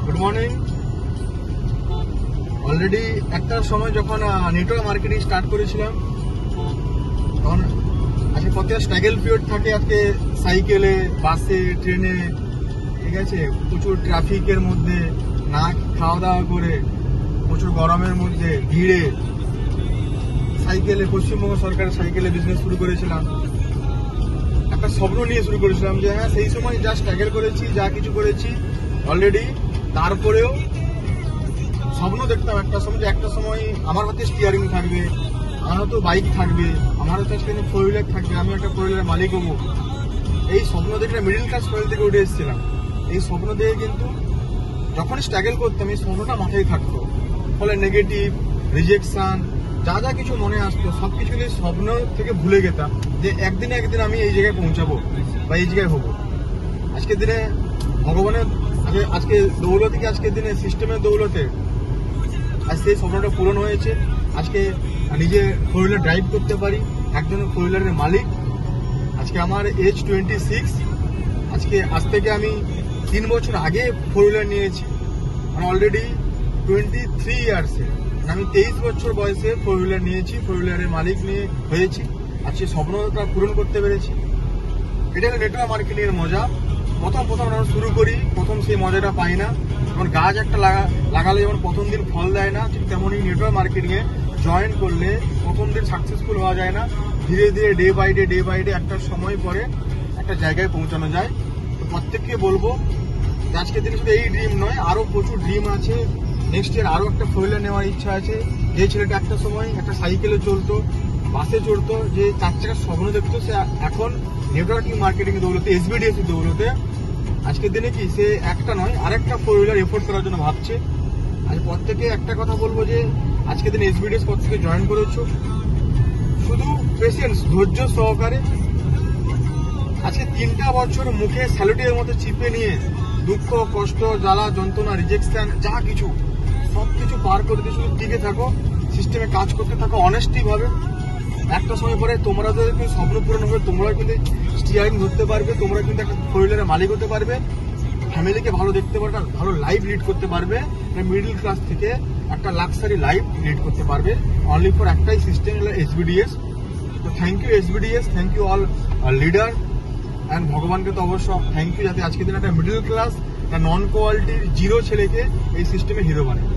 Good morning. Already একটার সময় যখন নেটওয়ার্ক মার্কেটিং স্টার্ট করেছিলাম তখন আজকে কত স্ট্রাগল পিরিয়ড থাকে, আজকে সাইকেলে, বাসে, ট্রেনে, ঠিক আছে, প্রচুর ট্রাফিকের মধ্যে, না খাওয়া দাওয়া করে, প্রচুর গরমের মধ্যে, ভিড়ে, সাইকেলে, পশ্চিমবঙ্গ সরকারের সাইকেলে বিজনেস শুরু করেছিলাম। একটা স্বপ্ন নিয়ে শুরু করেছিলাম যে হ্যাঁ সেই সময় যা স্ট্রাগল করেছি, যা কিছু করেছি অলরেডি, তারপরেও স্বপ্ন দেখতাম একটা সময় যে একটা সময় আমার হাতে স্টিয়ারিং থাকবে, আমার হয়তো বাইক থাকবে, আমার হয়তো আজকে 4 হুইলার থাকবে, আমি একটা 4 হুইলারের মালিক হবো। এই স্বপ্ন দেখে মিডিল ক্লাস ফ্যামিলি থেকে উঠে এসেছিলাম। এই স্বপ্ন দেখে কিন্তু যখন স্ট্রাগল করতাম এই স্বপ্নটা মাথায় থাকতো, ফলে নেগেটিভ, রিজেকশন, যা যা কিছু মনে আসতো সবকিছু স্বপ্ন থেকে ভুলে গেতাম যে একদিন আমি এই জায়গায় পৌঁছাবো বা এই জায়গায় হবো। আজকের দিনে ভগবানের আজকে দৌলতে, আজকের দিনে সিস্টেমের দৌলতে আজ সেই স্বপ্নটা পূরণ হয়েছে। আজকে নিজে 4 হুইলার ড্রাইভ করতে পারি, একজন 4 হুইলারের মালিক। আজকে আমার এজ 26। আজ থেকে আমি 3 বছর আগে 4 হুইলার নিয়েছি, মানে অলরেডি 23 ইয়ার্সে, আমি 23 বছর বয়সে 4 হুইলার নিয়েছি, 4 হুইলারের মালিক হয়েছি। আজকে স্বপ্নটা পূরণ করতে পেরেছি। এটা হলো নেটওয়ার্ক মার্কেটিং এর মজা। প্রথম আমরা শুরু করি, প্রথম সেই মজাটা পাই না। যেমন গাছ একটা লাগালে যেমন প্রথম দিন ফল দেয় না, ঠিক তেমনই নেটওয়ার্ক মার্কেটিং এ জয়েন করলে প্রথম দিন সাকসেসফুল হওয়া যায় না। ধীরে ধীরে ডে বাই ডে একটা সময় পরে একটা জায়গায় পৌঁছানো যায়। তো প্রত্যেককে বলবো যে আজকের দিনে শুধু এই ড্রিম নয়, আরো প্রচুর ড্রিম আছে। নেক্সট ইয়ার আরো একটা 4 হুইলার নেওয়ার ইচ্ছা আছে। যে ছেলেটা একটা সময় একটা সাইকেলে চলতো, বাসে চড়তো, যে 4 চাকার স্বপ্ন দেখতো, সে এখন নেটওয়ার্কিং মার্কেটিং দৌলতে, SBDS দৌলতে আজকের দিনে কি সে একটা নয় আরেকটা 4 হুইলার এফোর্ড করার জন্য ভাবছে। আজ প্রত্যেকে একটা কথা বলবো যে আজকের দিনে SBDS প্রত্যেকে জয়েন করেছো, শুধু পেশেন্স, ধৈর্য সহকারে। আজকে 3টা বছর মুখে স্যালুটের মতো চিপে নিয়ে দুঃখ, কষ্ট, জ্বালা, যন্ত্রণা, রিজেকশন, যা কিছু সবকিছু পার করে দিয়ে শুধু টিকে থাকো, সিস্টেমে কাজ করতে থাকো অনেস্টি ভাবে। একটা সময় পরে তোমরা কিন্তু স্বপ্ন পূরণ হবে, তোমরা কিন্তু স্টিয়ারিং ধরতে পারবে, তোমরা কিন্তু একটা 4 হুইলারের মালিক হতে পারবে, ফ্যামিলিকে ভালো দেখতে পারবে, ভালো লাইফ লিড করতে পারবে, মিডল ক্লাস থেকে একটা লাক্সারি লাইফ লিড করতে পারবে। অনলি ফর একটাই সিস্টেম হলো SBDS। তো thank you SBDS, thank you all leader and ভগবানকে তো অবশ্য থ্যাংক ইউ, যাতে আজকের দিন একটা মিডল ক্লাস, একটা নন কোয়ালিটির জিরো ছেলেকে এই সিস্টেমে হিরো বানায়।